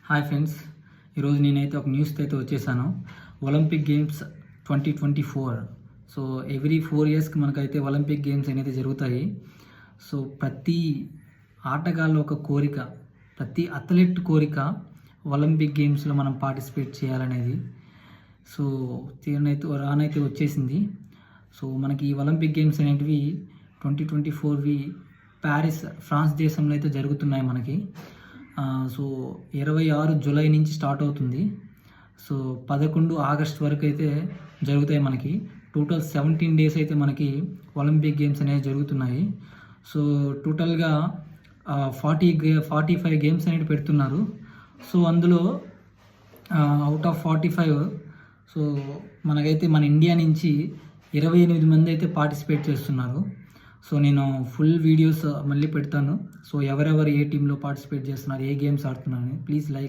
Hi friends, ఈరోజు నేనైతే ఒక న్యూస్తో అయితే వచ్చేసాను. Olympic games 2024. సో ఎవ్రీ 4 ఇయర్స్కి మనకైతే ఒలింపిక్ గేమ్స్ అనేది జరుగుతాయి. సో ప్రతి ఆటగాళ్ళ ఒక కోరిక, ప్రతి అథ్లెట్ కోరిక ఒలింపిక్ గేమ్స్లో మనం పార్టిసిపేట్ చేయాలనేది. సో రానైతే వచ్చేసింది. సో మనకి ఈ ఒలింపిక్ గేమ్స్ అనేటివి 2024వి ప్యారిస్, ఫ్రాన్స్ దేశంలో అయితే జరుగుతున్నాయి మనకి. సో 26 జూలై నుంచి స్టార్ట్ అవుతుంది. సో 11 ఆగస్ట్ వరకు అయితే జరుగుతాయి మనకి. టోటల్ 17 డేస్ అయితే మనకి ఒలింపిక్ గేమ్స్ అనేవి జరుగుతున్నాయి. సో టోటల్గా 45 గేమ్స్ అనేవి పెడుతున్నారు. సో అందులో అవుట్ ఆఫ్ 45 సో మనకైతే మన ఇండియా నుంచి 28 మంది అయితే పార్టిసిపేట్ చేస్తున్నారు. సో నేను ఫుల్ వీడియోస్ మళ్ళీ పెడతాను. సో ఎవరెవరు ఏ టీంలో పార్టిసిపేట్ చేస్తున్నారు, ఏ గేమ్స్ ఆడుతున్నారని ప్లీజ్ లైక్